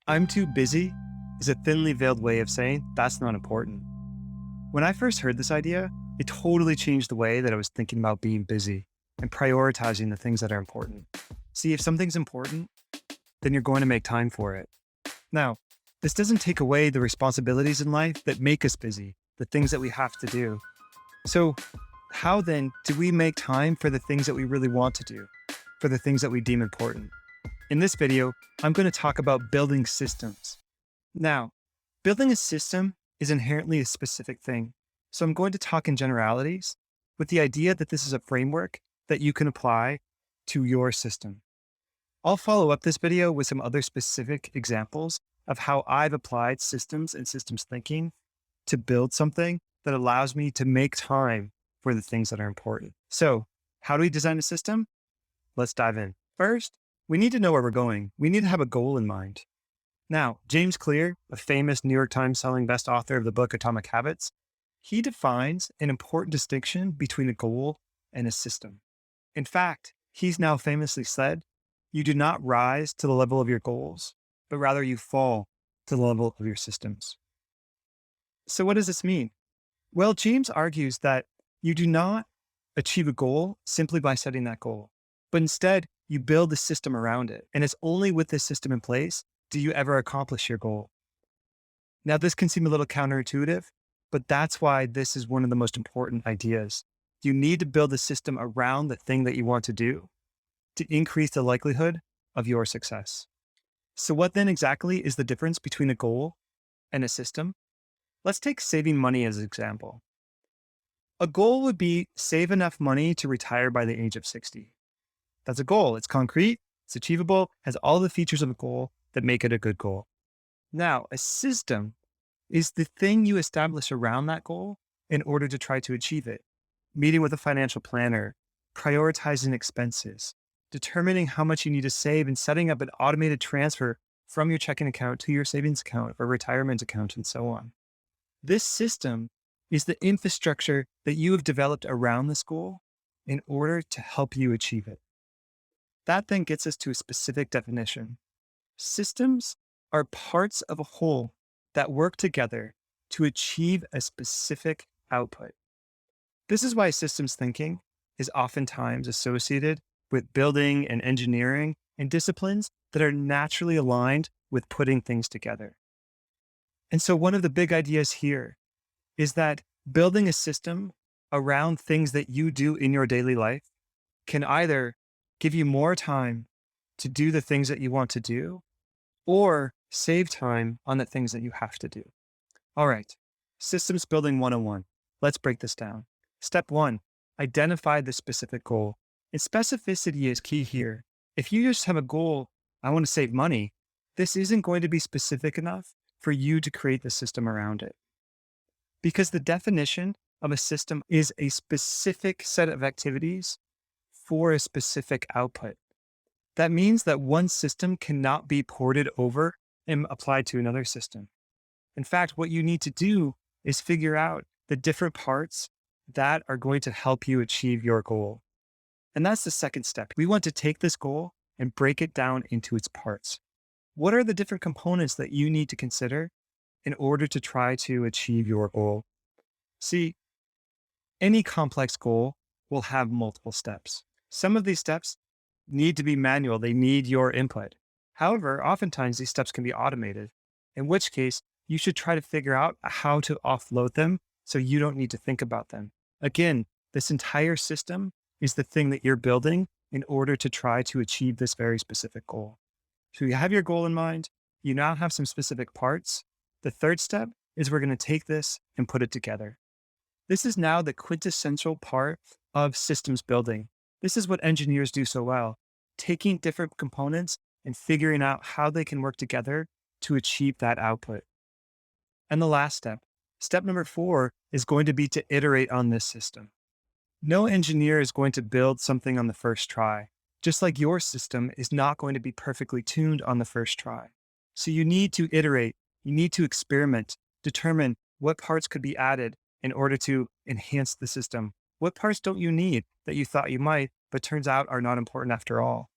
I'm too busy is a thinly veiled way of saying that's not important. When I first heard this idea, it totally changed the way that I was thinking about being busy and prioritizing the things that are important. See, if something's important, then you're going to make time for it. Now, this doesn't take away the responsibilities in life that make us busy, the things that we have to do. So, how then do we make time for the things that we really want to do, for the things that we deem important? In this video, I'm going to talk about building systems. Now, building a system is inherently a specific thing, so I'm going to talk in generalities with the idea that this is a framework that you can apply to your system. I'll follow up this video with some other specific examples of how I've applied systems and systems thinking to build something that allows me to make time for the things that are important. So, how do we design a system? Let's dive in. First, we need to know where we're going. We need to have a goal in mind. Now, James Clear, a famous New York Times selling best author of the book Atomic Habits, he defines an important distinction between a goal and a system. In fact, he's now famously said, you do not rise to the level of your goals, but rather you fall to the level of your systems. So what does this mean? Well, James argues that you do not achieve a goal simply by setting that goal, but instead you build a system around it. And it's only with this system in place do you ever accomplish your goal. Now, this can seem a little counterintuitive, but that's why this is one of the most important ideas. You need to build a system around the thing that you want to do to increase the likelihood of your success. So what then exactly is the difference between a goal and a system? Let's take saving money as an example. A goal would be save enough money to retire by the age of 60. That's a goal. It's concrete, it's achievable, has all the features of a goal that make it a good goal. Now, a system is the thing you establish around that goal in order to try to achieve it. Meeting with a financial planner, prioritizing expenses, determining how much you need to save, and setting up an automated transfer from your checking account to your savings account or retirement account, and so on. This system is the infrastructure that you have developed around this goal in order to help you achieve it. That then gets us to a specific definition. Systems are parts of a whole that work together to achieve a specific output. This is why systems thinking is oftentimes associated with building and engineering and disciplines that are naturally aligned with putting things together. And so one of the big ideas here is that building a system around things that you do in your daily life can either give you more time to do the things that you want to do or save time on the things that you have to do. All right, systems building 101. Let's break this down. Step 1, identify the specific goal. And specificity is key here. If you just have a goal, I want to save money, this isn't going to be specific enough for you to create the system around it. Because the definition of a system is a specific set of activities for a specific output. That means that one system cannot be ported over and applied to another system. In fact, what you need to do is figure out the different parts that are going to help you achieve your goal. And that's the second step. We want to take this goal and break it down into its parts. What are the different components that you need to consider in order to try to achieve your goal? See, any complex goal will have multiple steps. Some of these steps need to be manual. They need your input. However, oftentimes these steps can be automated, in which case you should try to figure out how to offload them so you don't need to think about them. Again, this entire system is the thing that you're building in order to try to achieve this very specific goal. So you have your goal in mind. You now have some specific parts. The third step is we're going to take this and put it together. This is now the quintessential part of systems building. This is what engineers do so well, taking different components and figuring out how they can work together to achieve that output. And the last step, step number 4, is going to be to iterate on this system. No engineer is going to build something on the first try, just like your system is not going to be perfectly tuned on the first try. So you need to iterate, you need to experiment, determine what parts could be added in order to enhance the system. What parts don't you need that you thought you might, but turns out are not important after all?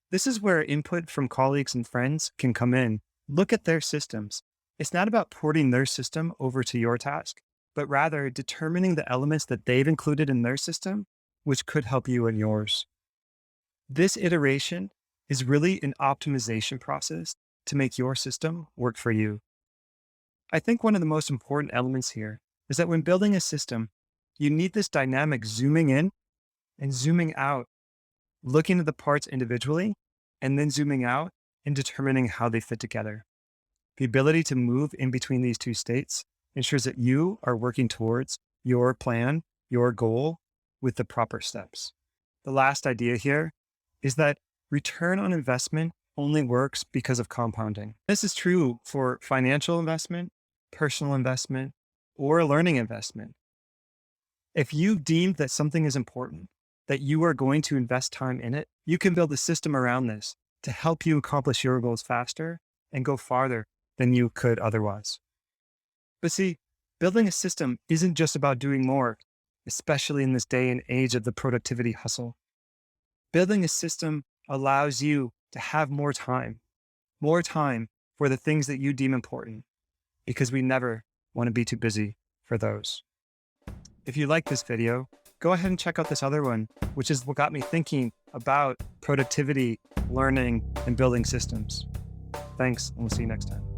This is where input from colleagues and friends can come in Look at their systems. It's not about porting their system over to your task, but rather determining the elements that they've included in their system, which could help you in yours. This iteration is really an optimization process to make your system work for you. I think one of the most important elements here is that when building a system, you need this dynamic zooming in and zooming out, looking at the parts individually, and then zooming out and determining how they fit together. The ability to move in between these two states ensures that you are working towards your plan, your goal, with the proper steps. The last idea here is that return on investment only works because of compounding. This is true for financial investment, personal investment, or learning investment. If you deem that something is important, that you are going to invest time in it, you can build a system around this to help you accomplish your goals faster and go farther than you could otherwise. But see, building a system isn't just about doing more, especially in this day and age of the productivity hustle. Building a system allows you to have more time for the things that you deem important, because we never want to be too busy for those. If you like this video, go ahead and check out this other one, which is what got me thinking about productivity, learning, and building systems. Thanks, and we'll see you next time.